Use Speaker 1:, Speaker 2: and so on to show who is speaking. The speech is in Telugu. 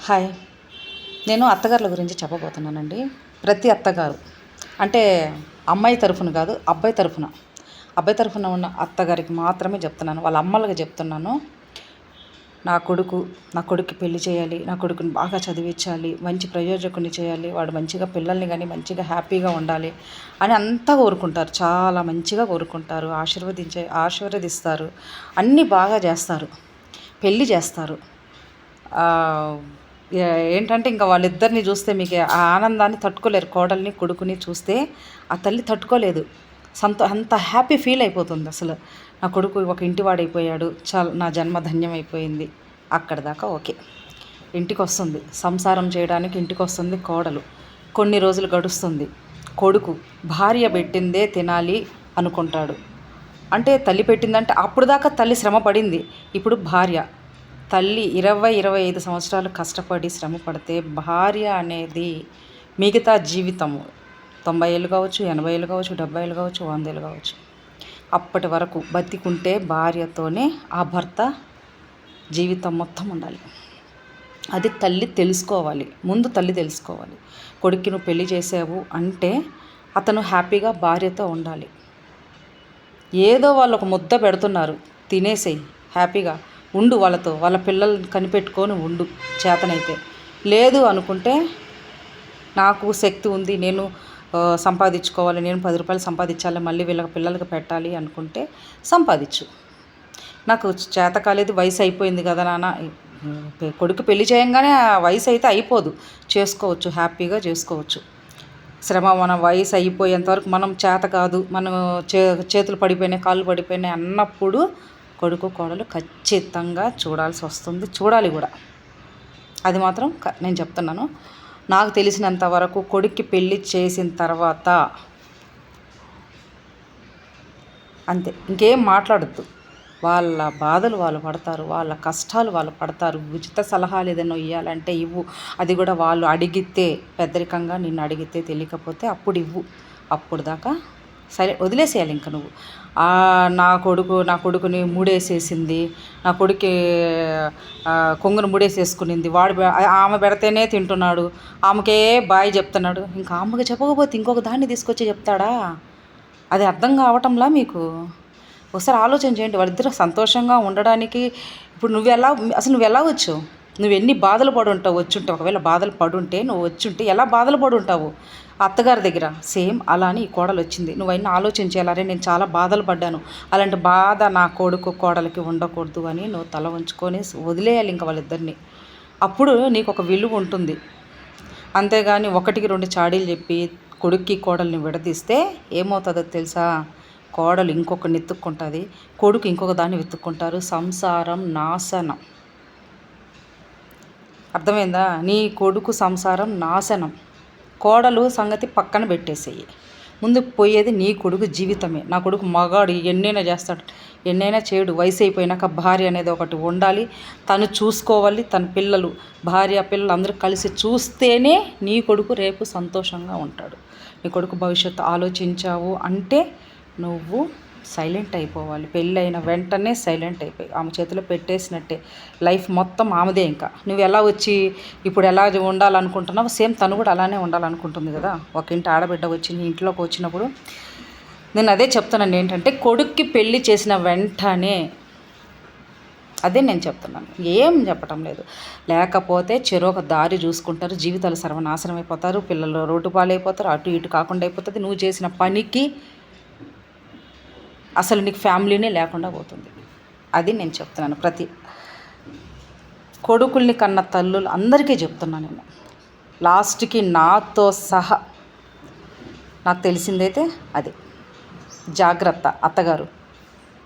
Speaker 1: హాయ్. నేను అత్తగారుల గురించి చెప్పబోతున్నానండి. ప్రతి అత్తగారు అంటే అమ్మాయి తరఫున కాదు, అబ్బాయి తరఫున ఉన్న అత్తగారికి మాత్రమే చెప్తున్నాను. వాళ్ళ అమ్మలకి చెప్తున్నాను. నా కొడుక్కి పెళ్లి చేయాలి, నా కొడుకుని బాగా చదివించాలి, మంచి ప్రయోజకుడిని చేయాలి, వాడు మంచిగా పిల్లల్ని కానీ మంచిగా హ్యాపీగా ఉండాలి అని అంతా కోరుకుంటారు. చాలా మంచిగా కోరుకుంటారు, ఆశీర్వదిస్తారు, అన్నీ బాగా చేస్తారు, పెళ్ళి చేస్తారు. ఏంటంటే ఇంకా వాళ్ళిద్దరిని చూస్తే మీకు ఆ ఆనందాన్ని తట్టుకోలేరు. కోడల్ని కొడుకుని చూస్తే ఆ తల్లి తట్టుకోలేదు. అంత హ్యాపీ ఫీల్ అయిపోతుంది. అసలు నా కొడుకు ఒక ఇంటివాడైపోయాడు, చాలా నా జన్మ ధన్యమైపోయింది. అక్కడ దాకా ఓకే. ఇంటికి వస్తుంది, సంసారం చేయడానికి ఇంటికి వస్తుంది కోడలు. కొన్ని రోజులు గడుస్తుంది. కొడుకు భార్య పెట్టిందే తినాలి అనుకుంటాడు. అంటే తల్లి పెట్టిందంటే అప్పుడు దాకా తల్లి శ్రమ పడింది. ఇప్పుడు భార్య తల్లి 20-25 సంవత్సరాలు కష్టపడి శ్రమ పడితే భార్య అనేది మిగతా జీవితము 90 ఏళ్ళు కావచ్చు, 80 ఏళ్ళు కావచ్చు, 70 ఏళ్ళు కావచ్చు, 100 ఏళ్ళు కావచ్చు, అప్పటి వరకు బతికుంటే భార్యతోనే ఆ భర్త జీవితం మొత్తం ఉండాలి. అది తల్లి తెలుసుకోవాలి. ముందు తల్లి తెలుసుకోవాలి. కొడుక్కి నువ్వు పెళ్లి చేసావు అంటే అతను హ్యాపీగా భార్యతో ఉండాలి. ఏదో వాళ్ళు ఒక ముద్ద పెడుతున్నారు, తినేసేయి, హ్యాపీగా ఉండు, వాళ్ళతో వాళ్ళ పిల్లల్ని కనిపెట్టుకొని ఉండు చేతనైతే. లేదు అనుకుంటే నాకు శక్తి ఉంది, నేను సంపాదించుకోవాలి, నేను 10 రూపాయలు సంపాదించాలి, మళ్ళీ వీళ్ళకి పిల్లలకి పెట్టాలి అనుకుంటే సంపాదించు. నాకు చేత కాలేదు, వయసు అయిపోయింది కదా నాన్న. కొడుకు పెళ్లి చేయంగానే వయసు అయితే అయిపోదు, చేసుకోవచ్చు, హ్యాపీగా చేసుకోవచ్చు. మన వయసు అయిపోయేంతవరకు మనం చేత కాదు, మనం చేతులు పడిపోయినాయి, కాళ్ళు పడిపోయినాయి అన్నప్పుడు కొడుకు కోడలు ఖచ్చితంగా చూడాల్సి వస్తుంది, చూడాలి కూడా. అది మాత్రం నేను చెప్తున్నాను. నాకు తెలిసినంత వరకు కొడుక్కి పెళ్ళి చేసిన తర్వాత అంతే, ఇంకేం మాట్లాడద్దు. వాళ్ళ బాధలు వాళ్ళు పడతారు, వాళ్ళ కష్టాలు వాళ్ళు పడతారు. ఉచిత సలహాలు ఏదైనా ఇవ్వాలంటే ఇవ్వు, అది కూడా వాళ్ళు అడిగితే, పెద్దరికంగా నిన్ను అడిగితే, తెలియకపోతే అప్పుడు ఇవ్వు. అప్పుడు దాకా వదిలేసేయాలి ఇంక నువ్వు. నా కొడుకుని మూడేసేసింది, నా కొడుకు కొంగును మూడేసేసుకునింది, ఆమె పెడితేనే తింటున్నాడు, ఆమెకే బాయ్ చెప్తున్నాడు, ఇంకా ఆమెకి చెప్పకపోతే ఇంకొక దాన్ని తీసుకొచ్చి చెప్తాడా? అది అర్థం కావటంలా మీకు? ఒకసారి ఆలోచన చేయండి. వాళ్ళిద్దరూ సంతోషంగా ఉండడానికి ఇప్పుడు నువ్వు ఎలా వచ్చావు? నువ్వు ఎన్ని బాధలు పడి ఉంటావు వచ్చుంటావు. ఒకవేళ బాధలు పడుంటే నువ్వు వచ్చుంటే ఎలా బాధలు పడి ఉంటావు అత్తగారి దగ్గర? సేమ్ అలానే ఈ కోడలు వచ్చింది. నువ్వైనా ఆలోచించాలరే, నేను చాలా బాధలు పడ్డాను, అలాంటి బాధ నా కొడుకు కోడలికి ఉండకూడదు అని నువ్వు తల ఉంచుకొని వదిలేయాలి ఇంకా వాళ్ళిద్దరిని. అప్పుడు నీకు ఒక విలువ ఉంటుంది. అంతేగాని 1-2 చాడీలు చెప్పి కొడుక్కి కోడల్ని విడదీస్తే ఏమవుతుందో తెలుసా? కోడలు ఇంకొకరిని వెతుక్కుంటుంది, కొడుకు ఇంకొక దాన్ని వెతుక్కుంటారు, సంసారం నాశనం. అర్థమైందా? నీ కొడుకు సంసారం నాశనం. కోడలు సంగతి పక్కన పెట్టేసేయి. ముందు పోయేది నీ కొడుకు జీవితమే. నా కొడుకు మగాడు, ఎన్నైనా చేస్తాడు, ఎన్నైనా చేయడు. వయసు అయిపోయినాక భార్య అనేది ఒకటి ఉండాలి, తను చూసుకోవాలి. తన పిల్లలు, భార్య పిల్లలు అందరూ కలిసి చూస్తేనే నీ కొడుకు రేపు సంతోషంగా ఉంటాడు. నీ కొడుకు భవిష్యత్తు ఆలోచించావు అంటే నువ్వు సైలెంట్ అయిపోవాలి. పెళ్ళైన వెంటనే సైలెంట్ అయిపోయి ఆమె చేతిలో పెట్టేసినట్టే. లైఫ్ మొత్తం ఆమెదే. ఇంకా నువ్వు ఎలా వచ్చి ఇప్పుడు ఎలా ఉండాలనుకుంటున్నావు, సేమ్ తను కూడా అలానే ఉండాలనుకుంటుంది కదా. ఒక ఇంటి ఆడబిడ్డ వచ్చి నీ ఇంట్లోకి వచ్చినప్పుడు నేను అదే చెప్తున్నాను. ఏంటంటే కొడుక్కి పెళ్ళి చేసిన వెంటనే, అదే నేను చెప్తున్నాను, ఏం చెప్పటం లేదు. లేకపోతే చెరొక దారి చూసుకుంటారు, జీవితాలు సర్వనాశనం అయిపోతారు, పిల్లలు రోడ్డు పాలైపోతారు, అటు ఇటు కాకుండా అయిపోతుంది. నువ్వు చేసిన పనికి అసలు నీకు ఫ్యామిలీనే లేకుండా పోతుంది. అది నేను చెప్తున్నాను. ప్రతి కొడుకుల్ని కన్న తల్లులు అందరికీ చెప్తున్నాను నేను, లాస్ట్కి నాతో సహా. నాకు తెలిసిందైతే అదే. జాగ్రత్త అత్తగారు.